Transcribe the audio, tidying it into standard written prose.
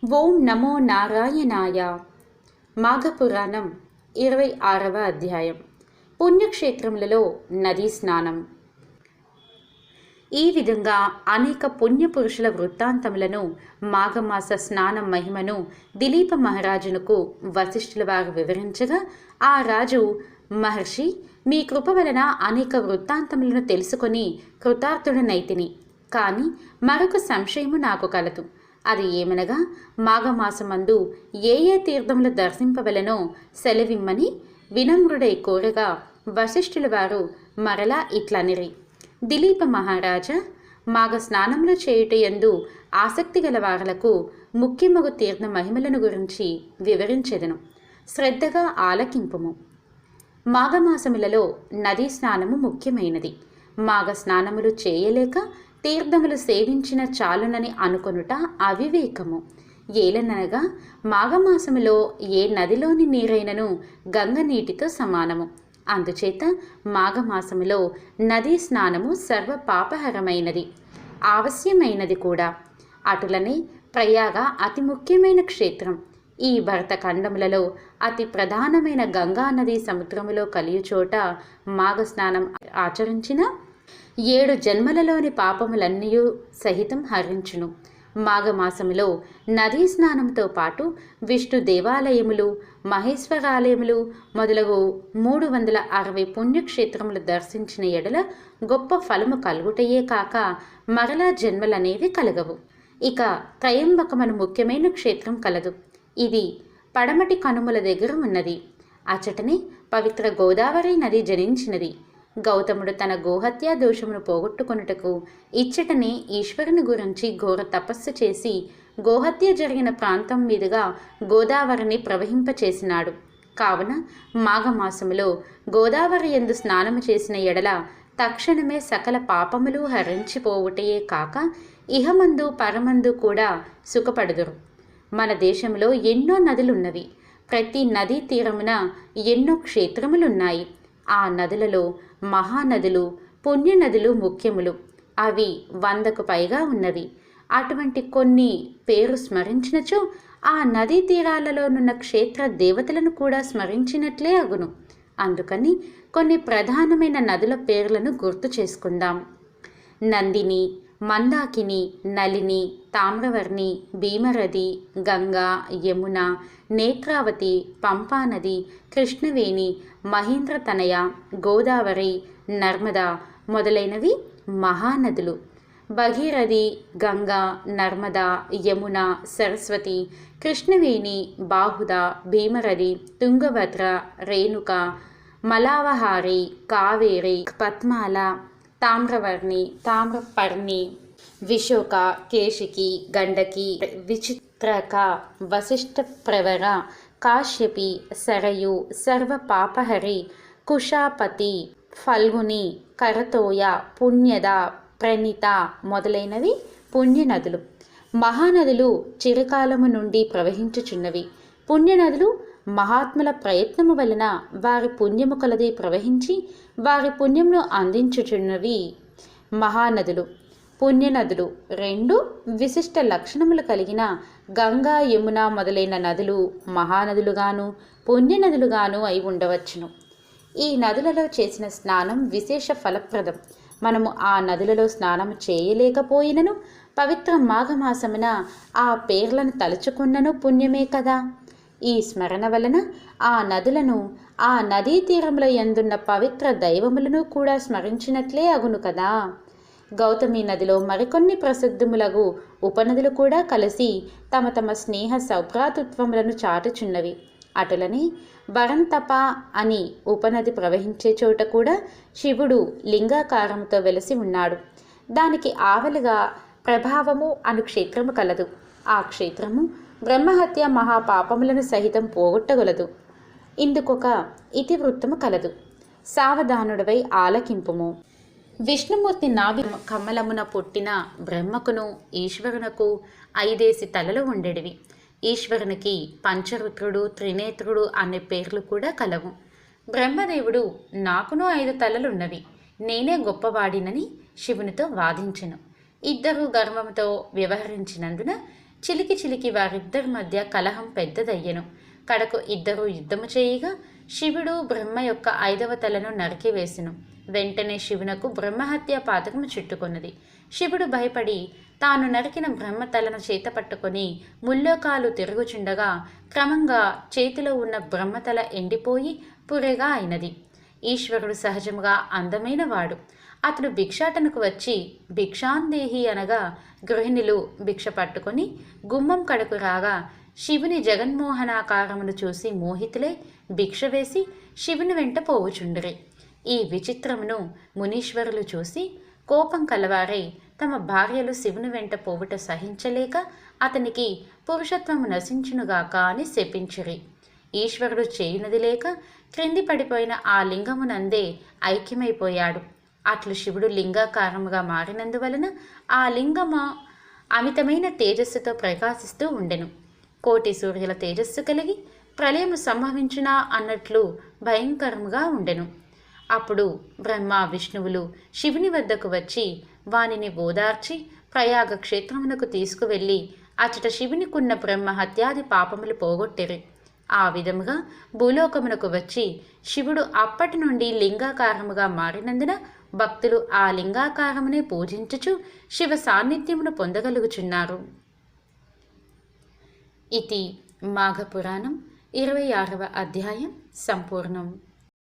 ఓం నమో నారాయణాయ. మాఘపురాణం 26వ అధ్యాయం. పుణ్యక్షేత్రములలో నదీ స్నానం. ఈ విధంగా అనేక పుణ్యపురుషుల వృత్తాంతములను, మాఘమాస స్నాన మహిమను దిలీప మహారాజునకు వశిష్ఠుల వారు వివరించగా, ఆ రాజు, మహర్షి, మీ కృప వలన అనేక వృత్తాంతములను తెలుసుకొని కృతార్థుడనైతిని. కానీ మరొక సంశయము నాకు కలదు. అది ఏమనగా, మాఘమాసమందు ఏ తీర్థములు దర్శింపవలనో సెలవిమ్మని వినమ్రుడై కోరగా, వశిష్ఠుల వారు మరలా ఇట్లనిరి: దిలీప మహారాజా, మాఘ స్నానములు చేయుటయందు ఆసక్తి గల వారలకు ముఖ్యమగు తీర్థ మహిమలను గురించి వివరించెదను. శ్రద్ధగా ఆలకింపుము. మాఘమాసములలో నదీ స్నానము ముఖ్యమైనది. మాఘ స్నానములు చేయలేక తీర్థములు సేవించిన చాలునని అనుకొనుట అవివేకము. ఏలననగా, మాఘమాసములో ఏ నదిలోని నీరైనను గంగ నీటితో సమానము. అందుచేత మాఘమాసములో నదీ స్నానము సర్వ పాపహరమైనది, ఆవశ్యమైనది కూడా. అటులనే ప్రయాగ అతి ముఖ్యమైన క్షేత్రం. ఈ భరతఖండములలో అతి ప్రధానమైన గంగా నదీ సముద్రములో కలియుచోట మాఘ స్నానం ఆచరించిన 7 జన్మలలోని పాపములన్నీ సహితం హరించును. మాఘమాసములో నదీ స్నానంతో పాటు విష్ణు దేవాలయములు, మహేశ్వరాలయములు మొదలగు 360 పుణ్యక్షేత్రములు దర్శించిన ఎడల గొప్ప ఫలము కలుగుటయే కాక మరలా జన్మలనేవి కలగవు. ఇక త్రయంబకమను ముఖ్యమైన క్షేత్రం కలదు. ఇది పడమటి కనుమల దగ్గర ఉన్నది. అచటనే పవిత్ర గోదావరి నది జనించినది. గౌతముడు తన గోహత్యా దోషమును పోగొట్టుకొనుటకు ఇచ్చటనే ఈశ్వరుని గురించి ఘోర తపస్సు చేసి గోహత్య జరిగిన ప్రాంతం మీదుగా గోదావరిని ప్రవహింపచేసినాడు. కావున మాఘమాసములో గోదావరి యందు స్నానము చేసిన ఎడల తక్షణమే సకల పాపములు హరించిపోవుటయే కాక ఇహమందు పరమందు కూడా సుఖపడుదురు. మన దేశంలో ఎన్నో నదులున్నవి. ప్రతి నదీ తీరమున ఎన్నో క్షేత్రములున్నాయి. ఆ నదులలో మహానదులు, పుణ్యనదులు ముఖ్యములు. అవి 100కు పైగా ఉన్నవి. అటువంటి కొన్ని పేరు స్మరించినచో ఆ నదీ తీరాలలోనున్న క్షేత్ర దేవతలను కూడా స్మరించినట్లే అగును. అందుకని కొన్ని ప్రధానమైన నదుల పేర్లను గుర్తు చేసుకుందాం. నందిని, మందాకిని, నలిని, తామ్రవర్ణి, భీమరథి, గంగా, యమున, నేత్రావతి, పంపానది, కృష్ణవేణి, మహేంద్రతనయ, గోదావరి, నర్మదా మొదలైనవి మహానదులు. భగీరథి, గంగా, నర్మదా, యమున, సరస్వతి, కృష్ణవేణి, బాహుద, భీమరథి, తుంగభద్ర, రేణుక, మలావహారి, కావేరి, పద్మాల, తామ్రవర్ణి, తామ్రపర్ణి, విశోక, కేశికి, గండకి, విచిత్రక, వశిష్ఠ ప్రవర, కాశ్యపి, సరయు, సర్వపాపహరి, కుషాపతి, ఫల్గుని, కరతోయ, పుణ్యద, ప్రణిత మొదలైనవి పుణ్యనదులు. మహానదులు చిరకాలము నుండి ప్రవహించుచున్నవి. పుణ్యనదులు మహాత్ముల ప్రయత్నము వలన వారి పుణ్యము కొలది ప్రవహించి వారి పుణ్యమును అందించుచున్నవి మహానదులు. పుణ్యనదులు 2 విశిష్ట లక్షణములు కలిగిన గంగా, యమున మొదలైన నదులు మహానదులుగాను పుణ్యనదులుగాను అయి ఉండవచ్చును. ఈ నదులలో చేసిన స్నానం విశేష ఫలప్రదం. మనము ఆ నదులలో స్నానం చేయలేకపోయినను పవిత్ర మాఘమాసమున ఆ పేర్లను తలుచుకున్నను పుణ్యమే కదా. ఈ స్మరణ వలన ఆ నదులను, ఆ నదీ తీరముల యందున్న పవిత్ర దైవములను కూడా స్మరించినట్లే అగును కదా. గౌతమి నదిలో మరికొన్ని ప్రసిద్ధములగు ఉపనదులు కూడా కలిసి తమ తమ స్నేహ సౌభ్రాతృత్వములను చాటుచున్నవి. అటులని వరంతప అని ఉపనది ప్రవహించే చోట కూడా శివుడు లింగాకారముతో వెలసి ఉన్నాడు. దానికి ఆవలిగా ప్రభావము అను క్షేత్రము కలదు. ఆ క్షేత్రము బ్రహ్మహత్య మహాపాపములను సహితం పోగొట్టగలదు. ఇందుకొక ఇతివృత్తము కలదు. సావధానుడవై ఆలకింపుము. విష్ణుమూర్తి నాభి కమలమున పుట్టిన బ్రహ్మకును ఈశ్వరునకు 5 తలలు ఉండేటివి. ఈశ్వరునికి పంచరుద్రుడు, త్రినేత్రుడు అనే పేర్లు కూడా కలవు. బ్రహ్మదేవుడు నాకును 5 తలలున్నవి, నేనే గొప్పవాడినని శివునితో వాదించెను. ఇద్దరూ గర్వంతో వ్యవహరించినందున చిలికి చిలికి వారిద్దరి మధ్య కలహం పెద్దదయ్యెను. కడకు ఇద్దరూ యుద్ధము చేయగా శివుడు బ్రహ్మ యొక్క 5వ తలను నరికివేసెను. వెంటనే శివునకు బ్రహ్మహత్య పాతకము చుట్టుకొన్నది. శివుడు భయపడి తాను నరికిన బ్రహ్మ తలను చేత పట్టుకొని ముల్లోకాలు తిరుగుచుండగా క్రమంగా చేతిలో ఉన్న బ్రహ్మతల ఎండిపోయి పురెగా అయినది. ఈశ్వరుడు సహజముగా అందమైన వాడు. అతడు భిక్షాటనకు వచ్చి భిక్షాందేహి అనగా గృహిణులు భిక్ష పట్టుకొని గుమ్మం కడకు రాగా శివుని జగన్మోహనాకారమును చూసి మోహితులై భిక్ష వేసి శివుని వెంట పోవుచుండిరి. ఈ విచిత్రమును మునీశ్వరులు చూసి కోపం కలవారై తమ భార్యలు శివుని వెంట పోవుట సహించలేక అతనికి పురుషత్వము నశించునుగాక అని శపించిరి. ఈశ్వరుడు చేయునది లేక క్రింది పడిపోయిన ఆ లింగమునందే ఐక్యమైపోయాడు. అట్లు శివుడు లింగాకారముగా మారినందువలన ఆ లింగము అమితమైన తేజస్సుతో ప్రకాశిస్తూ ఉండెను. కోటి సూర్యుల తేజస్సు కలిగి ప్రళయము సంభవించునా అన్నట్లు భయంకరముగా ఉండెను. అప్పుడు బ్రహ్మ విష్ణువులు శివుని వద్దకు వచ్చి వానిని ఓదార్చి ప్రయాగ క్షేత్రమునకు తీసుకువెళ్ళి అచట శివునికున్న బ్రహ్మ హత్యాది పాపములు పోగొట్టిరి. ఆ విధముగా భూలోకమునకు వచ్చి శివుడు అప్పటి నుండి లింగాకారముగా మారినందున భక్తులు ఆ లింగాకారమునే పూజించుచు శివ సాన్నిధ్యమును పొందగలుగుచున్నారు. ఇది మాఘపురాణం 26వ అధ్యాయం సంపూర్ణం.